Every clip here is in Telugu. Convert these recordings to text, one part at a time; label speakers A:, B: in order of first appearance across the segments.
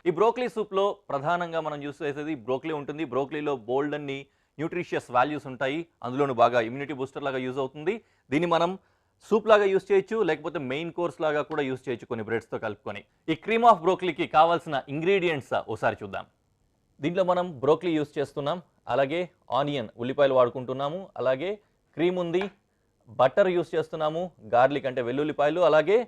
A: ఈ బ్రోకలీ సూప్లో ప్రధానంగా మనం యూస్ చేసేది బ్రోకలీ ఉంటుంది. బ్రోకలీలో బోల్డ్ అన్ని న్యూట్రిషియస్ వాల్యూస్ ఉంటాయి. అందులోనూ బాగా ఇమ్యూనిటీ బూస్టర్ లాగా యూజ్ అవుతుంది. దీన్ని మనం సూప్ లాగా యూస్ చేయొచ్చు, లేకపోతే మెయిన్ కోర్స్ లాగా కూడా యూస్ చేయొచ్చు కొన్ని బ్రెడ్స్తో కలుపుకొని. ఈ క్రీమ్ ఆఫ్ బ్రోకలీకి కావాల్సిన ఇంగ్రీడియంట్స్ ఒకసారి చూద్దాం. దీంట్లో మనం బ్రోకలీ యూస్ చేస్తున్నాం, అలాగే ఆనియన్ ఉల్లిపాయలు వాడుకుంటున్నాము, అలాగే క్రీమ్ ఉంది, బటర్ యూస్ చేస్తున్నాము, గార్లిక్ అంటే వెల్లుల్లిపాయలు, అలాగే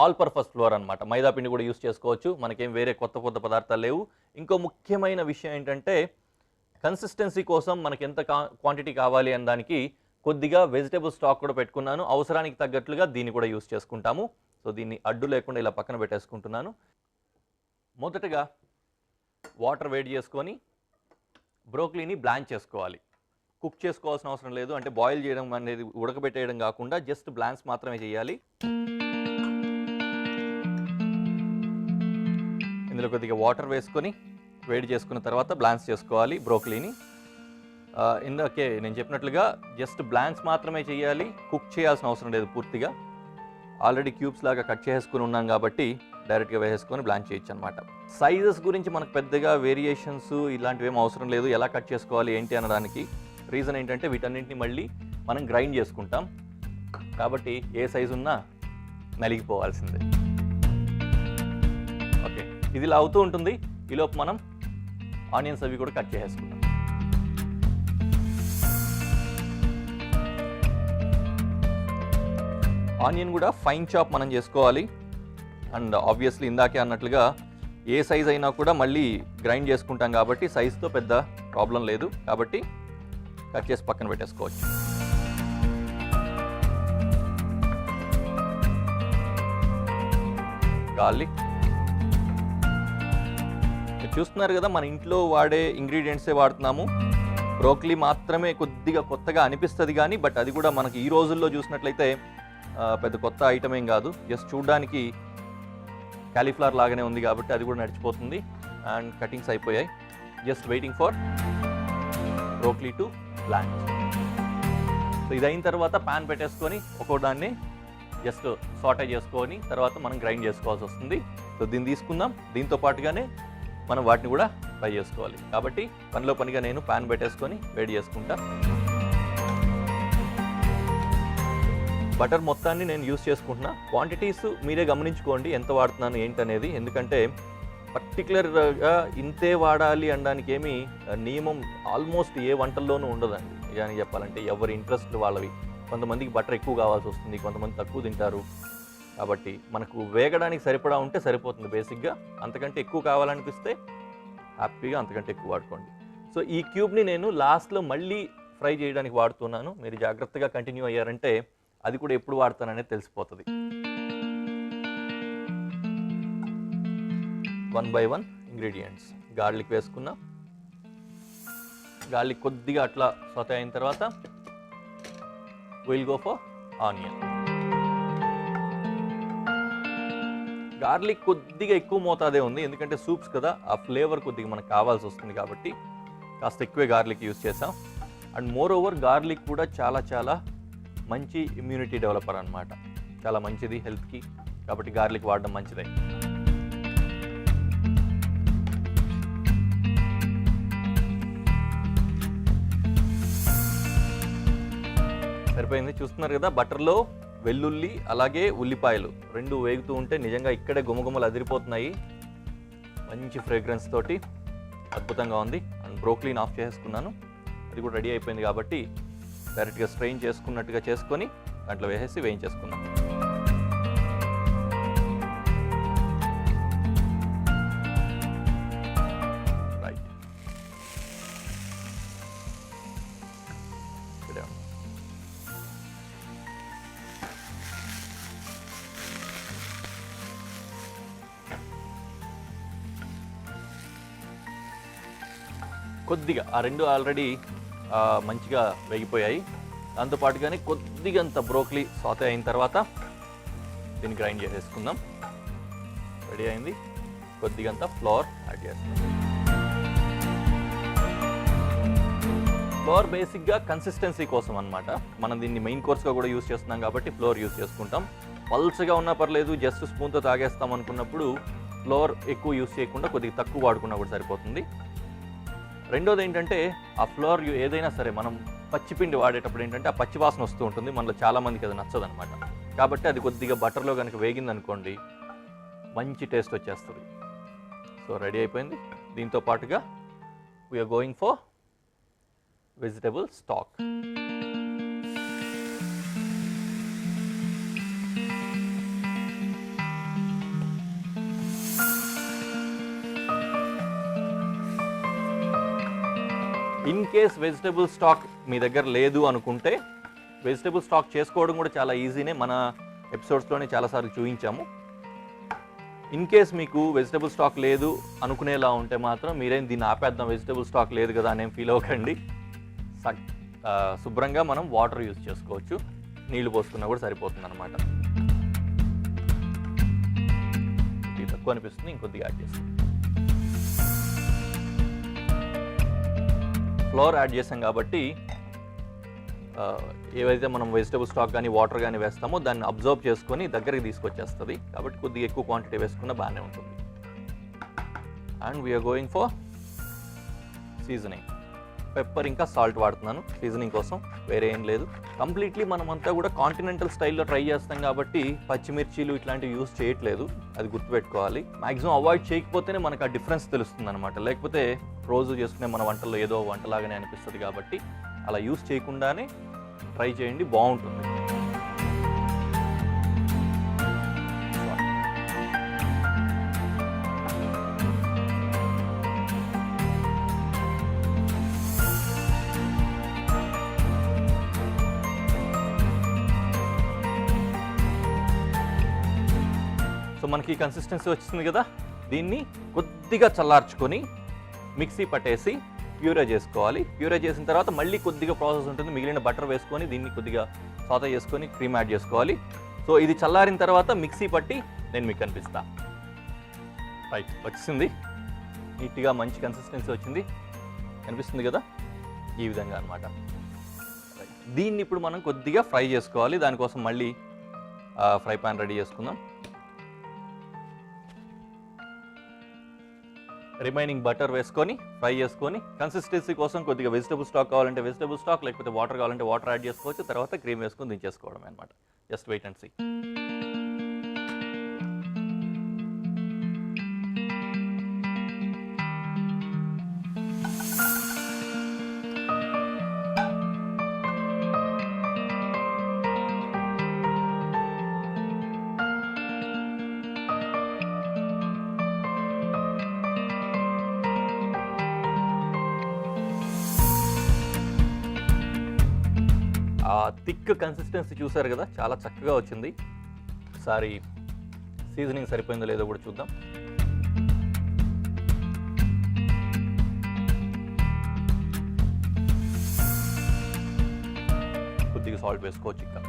A: ఆల్ పర్పస్ ఫ్లోర్ అనమాట, మైదా పిండి కూడా యూస్ చేసుకోవచ్చు. మనకేం వేరే కొత్త పదార్థాలు లేవు. ఇంకో ముఖ్యమైన విషయం ఏంటంటే కన్సిస్టెన్సీ కోసం మనకి ఎంత క్వాంటిటీ కావాలి అనే దానికి కొద్దిగా వెజిటేబుల్ స్టాక్ కూడా పెట్టుకున్నాను. అవసరానికి తగ్గట్లుగా దీన్ని కూడా యూస్ చేసుకుంటాము. సో దీన్ని అడ్డు లేకుండా ఇలా పక్కన పెట్టేసుకుంటున్నాను. మొదటగా వాటర్ వేడి చేసుకొని బ్రోకలీని బ్లాంచ్ చేసుకోవాలి. కుక్ చేసుకోవాల్సిన అవసరం లేదు, అంటే బాయిల్ చేయడం అనేది ఉడకబెట్టేయడం కాకుండా జస్ట్ బ్లాంచ్ మాత్రమే చేయాలి. ఇందులో కొద్దిగా వాటర్ వేసుకొని వేడి చేసుకున్న తర్వాత బ్లాంచ్ చేసుకోవాలి బ్రోకలీని. ఇందాకే నేను చెప్పినట్లుగా జస్ట్ బ్లాంచ్ మాత్రమే చేయాలి, కుక్ చేయాల్సిన అవసరం లేదు పూర్తిగా. ఆల్రెడీ క్యూబ్స్ లాగా కట్ చేసుకుని ఉన్నాం కాబట్టి డైరెక్ట్గా వేసేసుకొని బ్లాంచ్ చేయొచ్చు అనమాట. సైజెస్ గురించి మనకు పెద్దగా వేరియేషన్స్ ఇలాంటివి ఏం అవసరం లేదు. ఎలా కట్ చేసుకోవాలి ఏంటి అనడానికి రీజన్ ఏంటంటే వీటన్నింటిని మళ్ళీ మనం గ్రైండ్ చేసుకుంటాం కాబట్టి ఏ సైజు ఉన్నా నలిగిపోవాల్సిందే. ఓకే, ఇది ఇలా అవుతూ ఉంటుంది. ఈలోపు మనం ఆనియన్స్ అవి కూడా కట్ చేసేసుకుంటాం. ఆనియన్ కూడా ఫైన్ చాప్ మనం చేసుకోవాలి. అండ్ ఆబ్వియస్లీ ఇందాకే అన్నట్లుగా ఏ సైజ్ అయినా కూడా మళ్ళీ గ్రైండ్ చేసుకుంటాం కాబట్టి సైజ్తో పెద్ద ప్రాబ్లం లేదు, కాబట్టి కట్ చేసి పక్కన పెట్టేసుకోవచ్చు. గార్లిక్ మీరు చూస్తున్నారు కదా, మన ఇంట్లో వాడే ఇంగ్రీడియంట్సే వాడుతున్నాము. బ్రోకలీ మాత్రమే కొద్దిగా కొత్తగా అనిపిస్తుంది కానీ బట్ అది కూడా మనకి ఈ రోజుల్లో చూసినట్లయితే పెద్ద కొత్త ఐటమ్ ఏం కాదు. జస్ట్ చూడడానికి క్యాలీఫ్లవర్ లాగానే ఉంది కాబట్టి అది కూడా నడిచిపోతుంది. అండ్ కటింగ్స్ అయిపోయాయి. Just waiting for broccoli to బ్లాంచ్. So ఇది అయిన తర్వాత ప్యాన్ పెట్టేసుకొని ఒక్కో దాన్ని జస్ట్ సాటే చేసుకొని తర్వాత మనం గ్రైండ్ చేసుకోవాల్సి వస్తుంది. సో దీన్ని తీసుకుందాం. దీంతో పాటుగానే మనం వాటిని కూడా ఫ్రై చేసుకోవాలి కాబట్టి పనిలో పనిగా నేను ప్యాన్ పెట్టేసుకొని వేడి చేసుకుంటా. బటర్ మొత్తాన్ని నేను యూస్ చేసుకుంటున్నా. క్వాంటిటీస్ మీరే గమనించుకోండి ఎంత వాడుతున్నాను ఏంటనేది, ఎందుకంటే పర్టికులర్గా ఇంతే వాడాలి అనడానికి ఏమీ నియమం ఆల్మోస్ట్ ఏ వంటల్లోనూ ఉండదండి. నిజానికి చెప్పాలంటే ఎవరి ఇంట్రెస్ట్ వాళ్ళవి. కొంతమందికి బటర్ ఎక్కువ కావాల్సి వస్తుంది, కొంతమంది తక్కువ తింటారు. కాబట్టి మనకు వేగడానికి సరిపడా ఉంటే సరిపోతుంది బేసిక్గా. అంతకంటే ఎక్కువ కావాలనిపిస్తే హ్యాపీగా అంతకంటే ఎక్కువ వాడుకోండి. సో ఈ క్యూబ్ని నేను లాస్ట్లో మళ్ళీ ఫ్రై చేయడానికి వాడుతున్నాను. మీరు జాగ్రత్తగా కంటిన్యూ అయ్యారంటే అది కూడా ఎప్పుడు వాడతాననేది తెలిసిపోతుంది. 1 by 1 ఇంగ్రీడియంట్స్. గార్లిక్ వేసుకున్నా. గార్లిక్ కొద్దిగా అట్లా సోతే అయిన తర్వాత will go for onion. Garlic కొద్దిగా ఎక్కువ మోతాదే ఉంది, ఎందుకంటే సూప్స్ కదా, ఆ ఫ్లేవర్ కొద్దిగా మనకు కావాల్సి వస్తుంది కాబట్టి కాస్త ఎక్కువే గార్లిక్ యూస్ చేసాం. అండ్ మోర్ ఓవర్ గార్లిక్ కూడా చాలా మంచి ఇమ్యూనిటీ డెవలపర్ అనమాట. చాలా మంచిది హెల్త్కి, కాబట్టి గార్లిక్ వాడడం మంచిదే. సరిపోయింది. చూస్తున్నారు కదా, బటర్లో వెల్లుల్లి అలాగే ఉల్లిపాయలు రెండు వేగుతూ ఉంటే నిజంగా ఇక్కడే గుమగుమలు అదిరిపోతున్నాయి. మంచి ఫ్రేగ్రెన్స్ తోటి అద్భుతంగా ఉంది. అండ్ బ్రోకలీని ఆఫ్ చేసుకున్నాను, అది కూడా రెడీ అయిపోయింది కాబట్టి డైరెక్ట్గా స్ట్రెయిన్ చేసుకున్నట్టుగా చేసుకొని దాంట్లో వేసేసి వేయించేసుకుందాం. రైట్, కొద్దిగా ఆ రెండు ఆల్రెడీ మంచిగా వేగిపోయాయి. దాంతోపాటుగానే కొద్దిగంత బ్రోకలీ సాతే అయిన తర్వాత దీన్ని గ్రైండ్ చేసేసుకుందాం. రెడీ అయింది. కొద్దిగంత ఫ్లోర్ యాడ్ చేస్తాం. ఫ్లోర్ బేసిక్గా కన్సిస్టెన్సీ కోసం అనమాట. మనం దీన్ని మెయిన్ కోర్స్గా కూడా యూస్ చేస్తున్నాం కాబట్టి ఫ్లోర్ యూస్ చేసుకుంటాం. పల్చగా ఉన్నా పర్లేదు, జస్ట్ స్పూన్తో తాగేస్తాం అనుకున్నప్పుడు ఫ్లోర్ ఎక్కువ యూస్ చేయకుండా కొద్దిగా తక్కువ వాడుకున్నా కూడా సరిపోతుంది. రెండోది ఏంటంటే ఆ ఫ్లోర్ ఏదైనా సరే మనం పచ్చిపిండి వాడేటప్పుడు ఏంటంటే ఆ పచ్చి వాసన వస్తూ ఉంటుంది, మనలో చాలామందికి అది నచ్చదనమాట. కాబట్టి అది కొద్దిగా బటర్లో కనుక వేగిందనుకోండి మంచి టేస్ట్ వచ్చేస్తుంది. సో రెడీ అయిపోయింది. దీంతో పాటుగా we're going for vegetable stock. In case vegetable stock మీ దగ్గర లేదు అనుకుంటే వెజిటబుల్ స్టాక్ చేసుకోవడం కూడా చాలా ఈజీనే, మన ఎపిసోడ్స్లోనే చాలాసార్లు చూపించాము. ఇన్ కేస్ మీకు వెజిటబుల్ స్టాక్ లేదు అనుకునేలా ఉంటే మాత్రం మీరేం దీన్ని ఆపేద్దాం వెజిటబుల్ స్టాక్ లేదు కదా అనేం ఫీల్ అవ్వకండి. శుభ్రంగా మనం వాటర్ యూజ్ చేసుకోవచ్చు, నీళ్లు పోసుకున్నా కూడా సరిపోతుంది అనమాట. ఇది తక్కువ అనిపిస్తుంది, ఇంకొద్దిగా యాడ్ చేస్తాం. ఫ్లోర్ యాడ్ చేసాం కాబట్టి ఏవైతే మనం వెజిటబుల్ స్టాక్ కానీ వాటర్ కానీ వేస్తామో దాన్ని అబ్జర్వ్ చేసుకొని దగ్గరికి తీసుకొచ్చేస్తుంది. కాబట్టి కొద్దిగా ఎక్కువ క్వాంటిటీ వేసుకున్నా బాగానే ఉంటుంది. And we're going for seasoning. Pepper ఇంకా సాల్ట్ వాడుతున్నాను సీజనింగ్ కోసం, వేరే ఏం లేదు. కంప్లీట్లీ మనమంతా కూడా కాంటినెంటల్ స్టైల్లో ట్రై చేస్తాం కాబట్టి పచ్చిమిర్చీలు ఇట్లాంటివి యూస్ చేయట్లేదు, అది గుర్తుపెట్టుకోవాలి. మ్యాక్సిమం అవాయిడ్ చేయకపోతేనే మనకు ఆ డిఫరెన్స్ తెలుస్తుంది అనమాట. లేకపోతే రోజు చేసుకునే మన వంటల్లో ఏదో వంటలాగానే అనిపిస్తుంది. కాబట్టి అలా యూస్ చేయకుండానే ట్రై చేయండి, బాగుంటుంది. సో మనకి కన్సిస్టెన్సీ వచ్చింది కదా, దీన్ని కొద్దిగా చల్లార్చుకొని మిక్సీ పట్టేసి ప్యూరే చేసుకోవాలి. ప్యూరే చేసిన తర్వాత మళ్ళీ కొద్దిగా ప్రాసెస్ ఉంటుంది, మిగిలిన బటర్ వేసుకొని దీన్ని కొద్దిగా సాతే చేసుకొని క్రీమ్ యాడ్ చేసుకోవాలి. సో ఇది చల్లారిన తర్వాత మిక్సీ పట్టి నేను మీకు కనిపిస్తా. రైట్, వచ్చింది నీట్గా మంచి కన్సిస్టెన్సీ వచ్చింది, కనిపిస్తుంది కదా, ఈ విధంగా అనమాట. దీన్ని ఇప్పుడు మనం కొద్దిగా ఫ్రై చేసుకోవాలి. దానికోసం మళ్ళీ ఫ్రై పాన్ రెడీ చేసుకుందాం. రిమైనింగ్ బటర్ వేసుకొని ఫ్రై చేసుకొని కన్సిస్టెన్సీ కోసం కొద్దిగా వెజిటబుల్ స్టాక్ కావాలంటే వెజిటబుల్ స్టాక్, లేకపోతే వాటర్ కావాలంటే వాటర్ యాడ్ చేసుకోవచ్చు. తర్వాత క్రీమ్ వేసుకొని దించేసుకోవడమే అనమాట. Just wait and see. Thick consistency చూసారు కదా, చాలా చక్కగా వచ్చింది. ఒకసారి సీజనింగ్ సరిపోయిందో లేదో కూడా చూద్దాం. కొద్దిగా సాల్ట్ వేసుకోవచ్చు ఇంకా.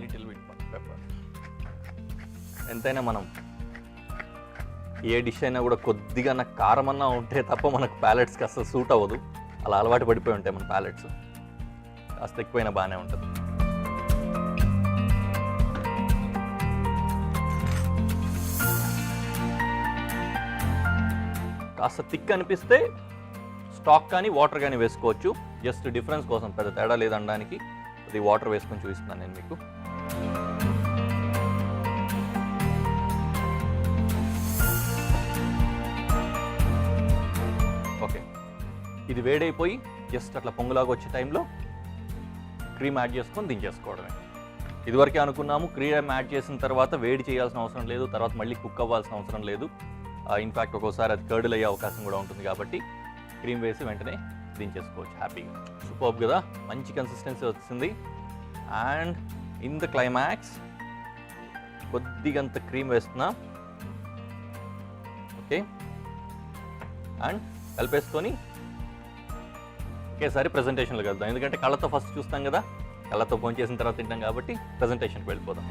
A: Little bit pepper. ఎంతైనా మనం ఏ డిష్ అయినా కూడా కొద్దిగా నాకు కారం అన్నా ఉంటే తప్ప మనకు ప్యాలెట్స్కి అసలు సూట్ అవ్వదు. అలా అలవాటు పడిపోయి ఉంటాయి మన ప్యాలెట్స్. కాస్త ఎక్కువైనా బాగానే ఉంటుంది. కాస్త థిక్ అనిపిస్తే స్టాక్ కానీ వాటర్ కానీ వేసుకోవచ్చు. జస్ట్ డిఫరెన్స్ కోసం, పెద్ద తేడా లేదనడానికి అది వాటర్ వేసుకొని చూపిస్తున్నాను నేను మీకు. ఓకే, ఇది వేడైపోయి జస్ట్ అట్లా పొంగులాగా వచ్చే టైంలో క్రీమ్ యాడ్ చేసుకొని దించేసుకోవడమే. ఇదివరకే అనుకున్నాము క్రీమ్ యాడ్ చేసిన తర్వాత వేడి చేయాల్సిన అవసరం లేదు, తర్వాత మళ్ళీ కుక్ అవ్వాల్సిన అవసరం లేదు. ఇన్ఫ్యాక్ట్ ఒక్కోసారి అది కర్డులు అయ్యే అవకాశం కూడా ఉంటుంది. కాబట్టి క్రీమ్ వేసి వెంటనే దించేసుకోవచ్చు హ్యాపీగా. సూపర్బ్ కదా, మంచి కన్సిస్టెన్సీ వచ్చింది. అండ్ ఇన్ ద క్లైమాక్స్ కొద్దిగంత క్రీమ్ వేస్తున్నా. ఓకే, అండ్ కలిపేసుకొని ఒకేసారి ప్రెజెంటేషన్లో కలుద్దాం. ఎందుకంటే కళ్ళతో ఫస్ట్ చూస్తాం కదా, కళ్ళతో ఫోన్ చేసిన తర్వాత తింటాం కాబట్టి ప్రెజెంటేషన్కి వెళ్ళిపోదాం.